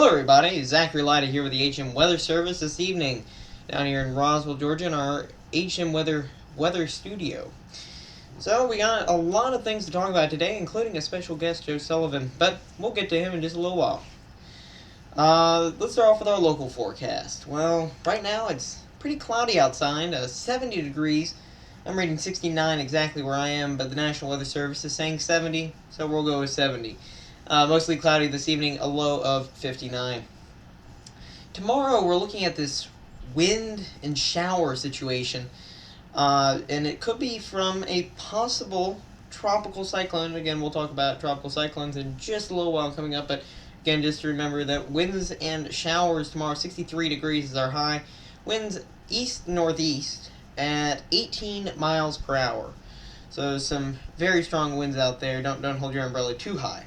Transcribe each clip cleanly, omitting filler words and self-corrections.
Hello everybody, Zachary Lyda here with the HM Weather Service this evening down here in Roswell, Georgia in our HM Weather Studio. So we got a lot of things to talk about today, including a special guest, Joe Sullivan, but we'll get to him in just a little while. Let's start off with our local forecast. Well, right now it's pretty cloudy outside, 70 degrees. I'm reading 69 exactly where I am, but the National Weather Service is saying 70, so we'll go with 70. Mostly cloudy this evening, a low of 59. Tomorrow we're looking at this wind and shower situation, and it could be from a possible tropical cyclone. Again, we'll talk about tropical cyclones in just a little while coming up, but again, just to remember that winds and showers tomorrow, 63 degrees is our high. Winds east-northeast at 18 miles per hour. So some very strong winds out there. Don't hold your umbrella too high.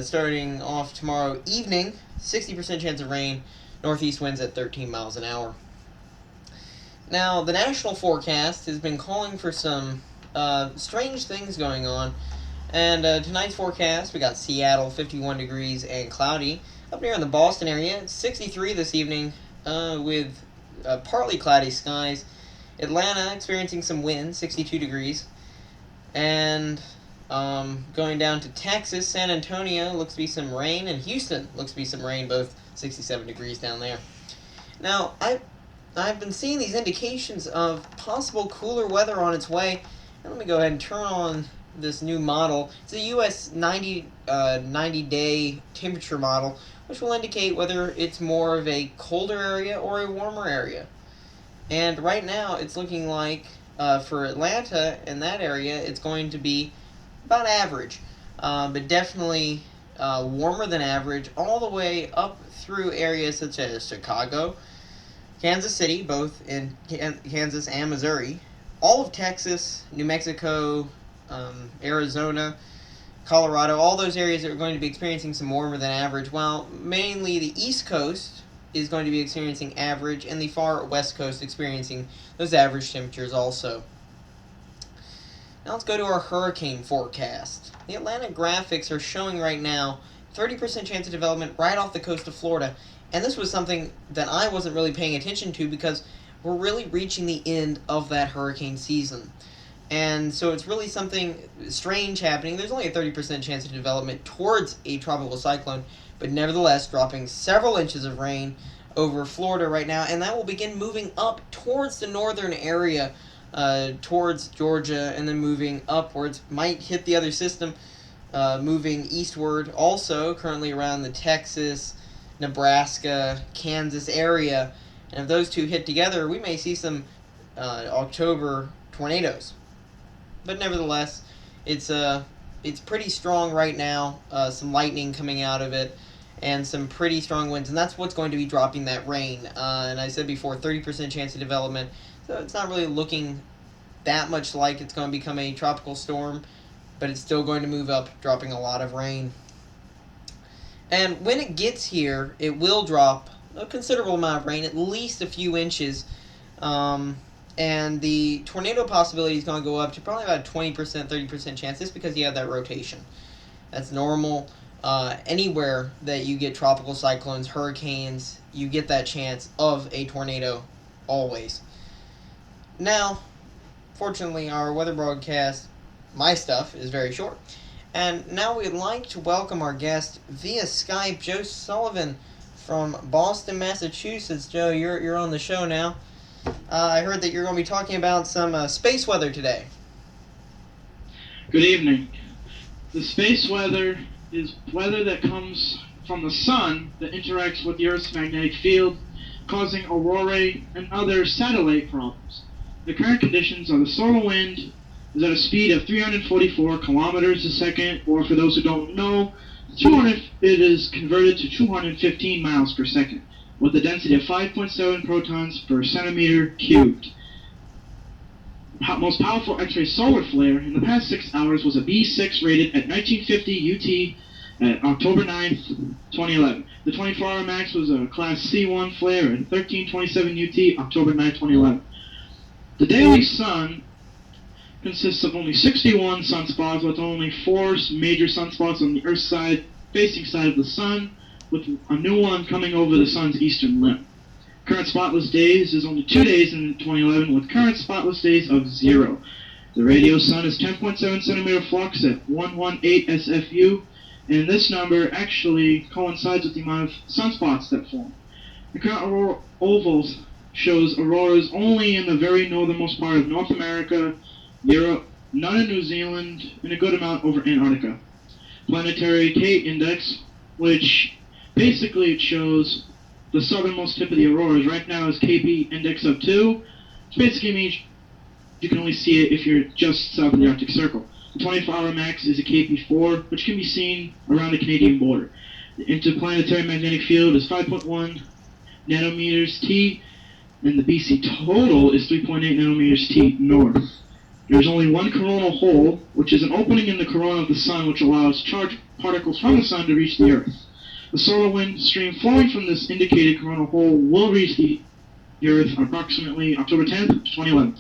Starting off tomorrow evening, 60% chance of rain, northeast winds at 13 miles an hour. Now, the national forecast has been calling for some strange things going on, and tonight's forecast, we got Seattle, 51 degrees and cloudy. Up near in the Boston area, it's 63 this evening with partly cloudy skies. Atlanta experiencing some wind, 62 degrees. And going down to Texas, San Antonio looks to be some rain, and Houston looks to be some rain, both 67 degrees down there. Now, I've been seeing these indications of possible cooler weather on its way. And let me go ahead and turn on this new model. It's a US 90-day temperature model, which will indicate whether it's more of a colder area or a warmer area. And right now, it's looking like for Atlanta and that area, it's going to be about average, but definitely warmer than average all the way up through areas such as Chicago, Kansas City, both in Kansas and Missouri, all of Texas, New Mexico, Arizona, Colorado, all those areas that are going to be experiencing some warmer than average, while mainly the East Coast is going to be experiencing average, and the far West Coast experiencing those average temperatures also. Now let's go to our hurricane forecast. The Atlantic graphics are showing right now 30% chance of development right off the coast of Florida. And this was something that I wasn't really paying attention to because we're really reaching the end of that hurricane season. And so it's really something strange happening. There's only a 30% chance of development towards a tropical cyclone, but nevertheless dropping several inches of rain over Florida right now. And that will begin moving up towards the northern area, towards Georgia, and then moving upwards. Might hit the other system, moving eastward. Also, currently around the Texas, Nebraska, Kansas area. And if those two hit together, we may see some October tornadoes. But nevertheless, it's pretty strong right now. Some lightning coming out of it, and some pretty strong winds. And that's what's going to be dropping that rain. And I said before, 30% chance of development. So it's not really looking that much like it's going to become a tropical storm, but it's still going to move up, dropping a lot of rain. And when it gets here, it will drop a considerable amount of rain, at least a few inches. And the tornado possibility is going to go up to probably about a 20%, 30% chance, just because you have that rotation. That's normal. Anywhere that you get tropical cyclones, hurricanes, you get that chance of a tornado always. Now, fortunately, our weather broadcast, my stuff, is very short. And now we'd like to welcome our guest via Skype, Joe Sullivan from Boston, Massachusetts. Joe, you're on the show now. I heard that you're going to be talking about some space weather today. Good evening. The space weather is weather that comes from the sun that interacts with the Earth's magnetic field, causing aurorae and other satellite problems. The current conditions are the solar wind is at a speed of 344 kilometers a second, or for those who don't know, it is converted to 215 miles per second, with a density of 5.7 protons per centimeter cubed. Most powerful X-ray solar flare in the past 6 hours was a B6 rated at 1950 UT at October 9th, 2011. The 24-hour max was a Class C1 flare at 1327 UT, October 9th, 2011. The daily sun consists of only 61 sunspots, with only 4 major sunspots on the Earth's side facing side of the sun, with a new one coming over the sun's eastern limb. Current spotless days is only 2 days in 2011, with current spotless days of 0. The radio sun is 10.7 centimeter flux at 118 SFU, and this number actually coincides with the amount of sunspots that form. The current aurora ovals shows auroras only in the very northernmost part of North America, Europe, none in New Zealand, and a good amount over Antarctica. Planetary K index, which basically it shows the southernmost tip of the auroras, right now is KP index of 2, which basically means you can only see it if you're just south of the Arctic Circle. The 24-hour max is a KP4, which can be seen around the Canadian border. The interplanetary magnetic field is 5.1 nanometers T, and the BC total is 3.8 nanometers T north. There's only one coronal hole, which is an opening in the corona of the sun which allows charged particles from the sun to reach the Earth. The solar wind stream flowing from this indicated coronal hole will reach the Earth on approximately October 10th, 2011.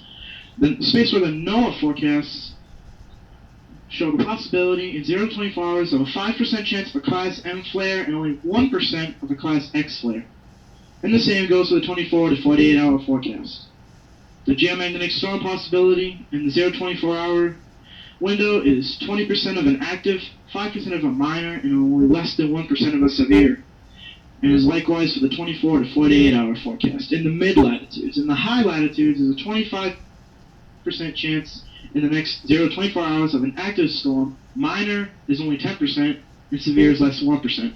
The space weather NOAA forecasts show the possibility in 0 to 24 hours of a 5% chance of a Class M flare and only 1% of a Class X flare. And the same goes for the 24 to 48 hour forecast. The geomagnetic storm possibility in the 0 to 24 hour window is 20% of an active, 5% of a minor, and only less than 1% of a severe. And is likewise for the 24 to 48 hour forecast. In the mid-latitudes, in the high latitudes, is a 25% chance in the next 0 to 24 hours of an active storm. Minor is only 10%, and severe is less than 1%.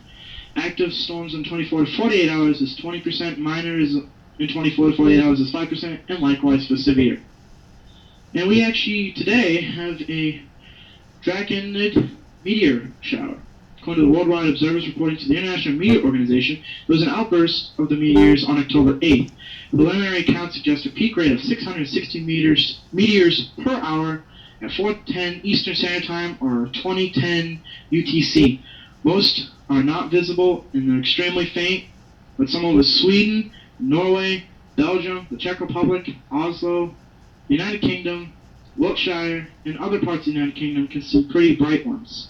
Active storms in 24 to 48 hours is 20%, minor is in 24 to 48 hours is 5%, and likewise for severe. And we actually today have a Draconid meteor shower. According to the worldwide observers reporting to the International Meteor Organization, there was an outburst of the meteors on October 8th. Preliminary accounts suggest a peak rate of 660 meteors per hour at 4:10 Eastern Standard Time or 2010 UTC. Most are not visible and they're extremely faint, but some over Sweden, Norway, Belgium, the Czech Republic, Oslo, the United Kingdom, Wiltshire, and other parts of the United Kingdom can see pretty bright ones.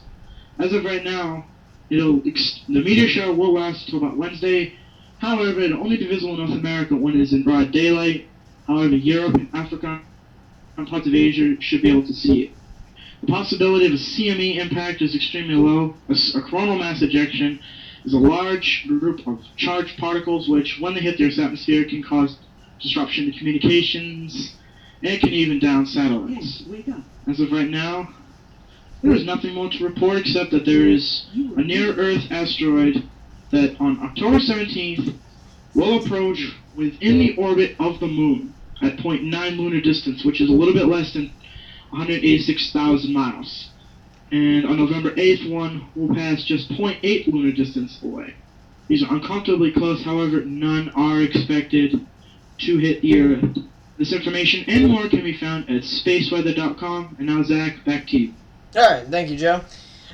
As of right now, the meteor shower will last until about Wednesday. However, it'll only be visible in North America when it is in broad daylight. However, Europe, Africa, and parts of Asia should be able to see it. The possibility of a CME impact is extremely low. A coronal mass ejection is a large group of charged particles which, when they hit the Earth's atmosphere, can cause disruption to communications, and it can even down satellites. As of right now, there is nothing more to report except that there is a near-Earth asteroid that on October 17th will approach within the orbit of the Moon at 0.9 lunar distance, which is a little bit less than 186,000 miles. And on November 8th, one will pass just 0.8 lunar distance away. These are uncomfortably close, however, none are expected to hit the Earth. This information and more can be found at spaceweather.com. And now, Zach, back to you. Alright, thank you, Joe.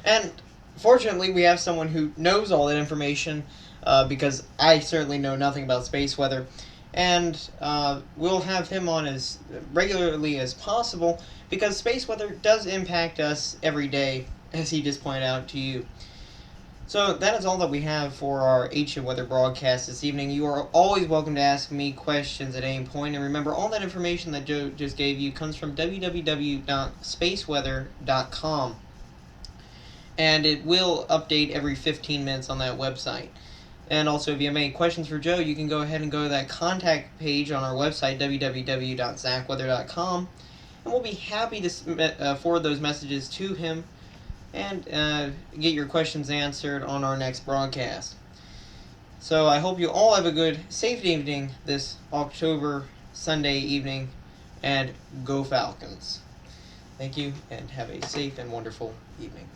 And fortunately, we have someone who knows all that information, because I certainly know nothing about space weather. And we'll have him on as regularly as possible, because space weather does impact us every day, as he just pointed out to you. So that is all that we have for our Ancient Weather broadcast this evening. You are always welcome to ask me questions at any point. And remember, all that information that Joe just gave you comes from www.spaceweather.com. And it will update every 15 minutes on that website. And also, if you have any questions for Joe, you can go ahead and go to that contact page on our website, www.zachweather.com. And we'll be happy to forward those messages to him and get your questions answered on our next broadcast. So I hope you all have a good, safe evening this October Sunday evening, and go Falcons. Thank you, and have a safe and wonderful evening.